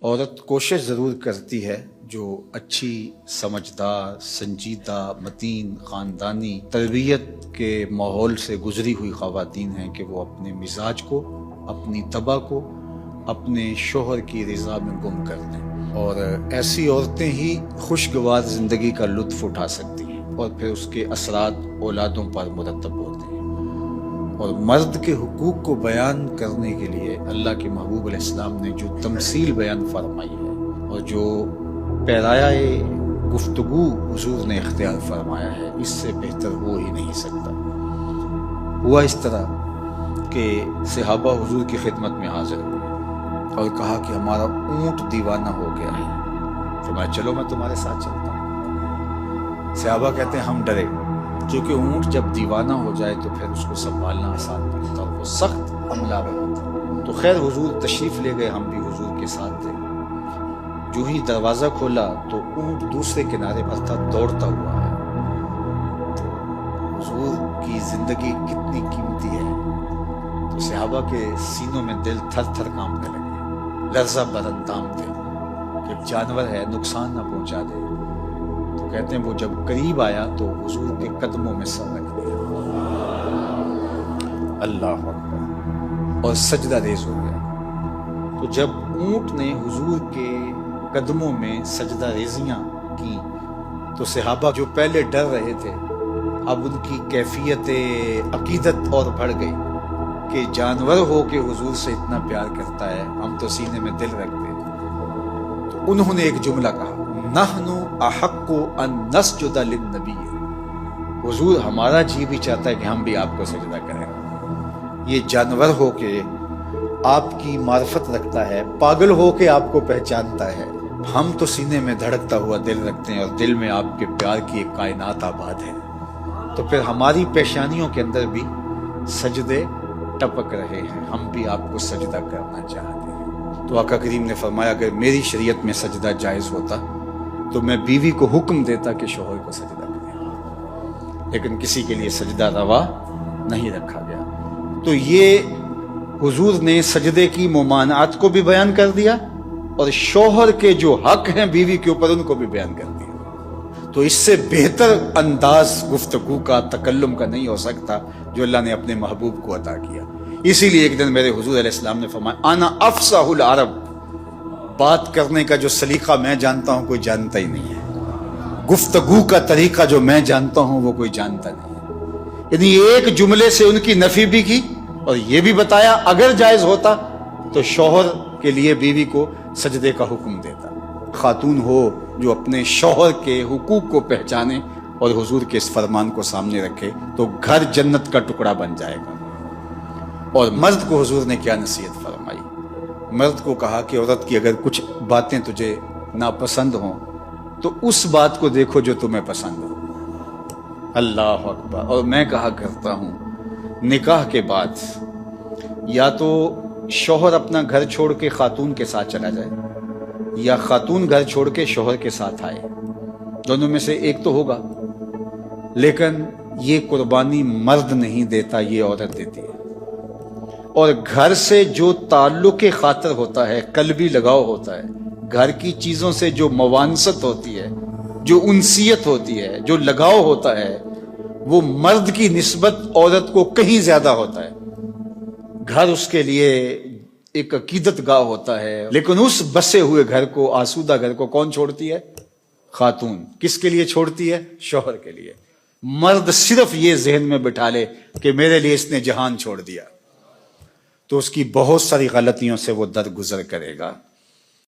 عورت کوشش ضرور کرتی ہے جو اچھی سمجھدار سنجیدہ متین خاندانی تربیت کے ماحول سے گزری ہوئی خواتین ہیں کہ وہ اپنے مزاج کو اپنی طبع کو اپنے شوہر کی رضا میں گم کر دیں، اور ایسی عورتیں ہی خوشگوار زندگی کا لطف اٹھا سکتی ہیں اور پھر اس کے اثرات اولادوں پر مرتب ہوتے ہیں۔ اور مرد کے حقوق کو بیان کرنے کے لیے اللہ کے محبوب علیہ السلام نے جو تمثیل بیان فرمائی ہے اور جو پیرایہ گفتگو حضور نے اختیار فرمایا ہے، اس سے بہتر ہو ہی نہیں سکتا۔ ہوا اس طرح کہ صحابہ حضور کی خدمت میں حاضر ہوئے اور کہا کہ ہمارا اونٹ دیوانہ ہو گیا ہے۔ فرمایا چلو میں تمہارے ساتھ چلتا ہوں۔ صحابہ کہتے ہیں ہم ڈرے، کیونکہ اونٹ جب دیوانہ ہو جائے تو پھر اس کو سنبھالنا آسان نہیں ہوتا، وہ سخت عملہ ہوتا۔ تو خیر حضور تشریف لے گئے، ہم بھی حضور کے ساتھ تھے۔ جو ہی دروازہ کھولا تو اونٹ دوسرے کنارے پر تھا، دوڑتا ہوا ہے۔ حضور کی زندگی کتنی قیمتی ہے، تو صحابہ کے سینوں میں دل تھر تھر کانپنے لگے، لرزہ بر اندام تھے کہ جانور ہے نقصان نہ پہنچا دے۔ تو کہتے ہیں وہ جب قریب آیا تو حضور کے قدموں میں سر رکھ دیا، اللہ اکبر، اور سجدہ ریز ہو گیا۔ تو جب اونٹ نے حضور کے قدموں میں سجدہ ریزیاں کی تو صحابہ جو پہلے ڈر رہے تھے، اب ان کی کیفیت عقیدت اور بڑھ گئی کہ جانور ہو کے حضور سے اتنا پیار کرتا ہے، ہم تو سینے میں دل رکھتے ہیں۔ تو انہوں نے ایک جملہ کہا، نحن احق ان نسجد للنبی، حضور ہمارا جی بھی چاہتا ہے کہ ہم بھی آپ کو سجدہ کریں۔ یہ جانور ہو کے آپ کی معرفت رکھتا ہے، پاگل ہو کے آپ کو پہچانتا ہے، ہم تو سینے میں دھڑکتا ہوا دل رکھتے ہیں اور دل میں آپ کے پیار کی ایک کائنات آباد ہے۔ تو پھر ہماری پیشانیوں کے اندر بھی سجدے ٹپک رہے ہیں، ہم بھی آپ کو سجدہ کرنا چاہتے ہیں۔ تو آقا کریم نے فرمایا اگر میری شریعت میں سجدہ جائز ہوتا تو میں بیوی کو حکم دیتا کہ شوہر کو سجدہ کرے، لیکن کسی کے لیے سجدہ روا نہیں رکھا گیا۔ تو یہ حضور نے سجدے کی ممانعت کو بھی بیان کر دیا اور شوہر کے جو حق ہیں بیوی کے اوپر ان کو بھی بیان کر دیا۔ تو اس سے بہتر انداز گفتگو کا تکلم کا نہیں ہو سکتا جو اللہ نے اپنے محبوب کو عطا کیا۔ اسی لیے ایک دن میرے حضور علیہ السلام نے فرمایا انا افصح العرب، بات کرنے کا جو سلیقہ میں جانتا ہوں کوئی جانتا ہی نہیں ہے، گفتگو کا طریقہ جو میں جانتا ہوں وہ کوئی جانتا نہیں ہے۔ یعنی ایک جملے سے ان کی نفی بھی کی اور یہ بھی بتایا اگر جائز ہوتا تو شوہر کے لیے بیوی کو سجدے کا حکم دیتا۔ خاتون ہو جو اپنے شوہر کے حقوق کو پہچانے اور حضور کے اس فرمان کو سامنے رکھے تو گھر جنت کا ٹکڑا بن جائے گا۔ اور مرد کو حضور نے کیا نصیحت فرمائی؟ مرد کو کہا کہ عورت کی اگر کچھ باتیں تجھے ناپسند ہوں تو اس بات کو دیکھو جو تمہیں پسند ہو، اللہ اکبر۔ اور میں کہا کرتا ہوں نکاح کے بعد یا تو شوہر اپنا گھر چھوڑ کے خاتون کے ساتھ چلا جائے یا خاتون گھر چھوڑ کے شوہر کے ساتھ آئے، دونوں میں سے ایک تو ہوگا، لیکن یہ قربانی مرد نہیں دیتا، یہ عورت دیتی ہے۔ اور گھر سے جو تعلق خاطر ہوتا ہے، قلبی لگاؤ ہوتا ہے، گھر کی چیزوں سے جو موانست ہوتی ہے، جو انسیت ہوتی ہے، جو لگاؤ ہوتا ہے، وہ مرد کی نسبت عورت کو کہیں زیادہ ہوتا ہے۔ گھر اس کے لیے ایک عقیدت گاہ ہوتا ہے، لیکن اس بسے ہوئے گھر کو، آسودہ گھر کو کون چھوڑتی ہے؟ خاتون۔ کس کے لیے چھوڑتی ہے؟ شوہر کے لیے۔ مرد صرف یہ ذہن میں بٹھا لے کہ میرے لیے اس نے جہان چھوڑ دیا تو اس کی بہت ساری غلطیوں سے وہ درگزر کرے گا۔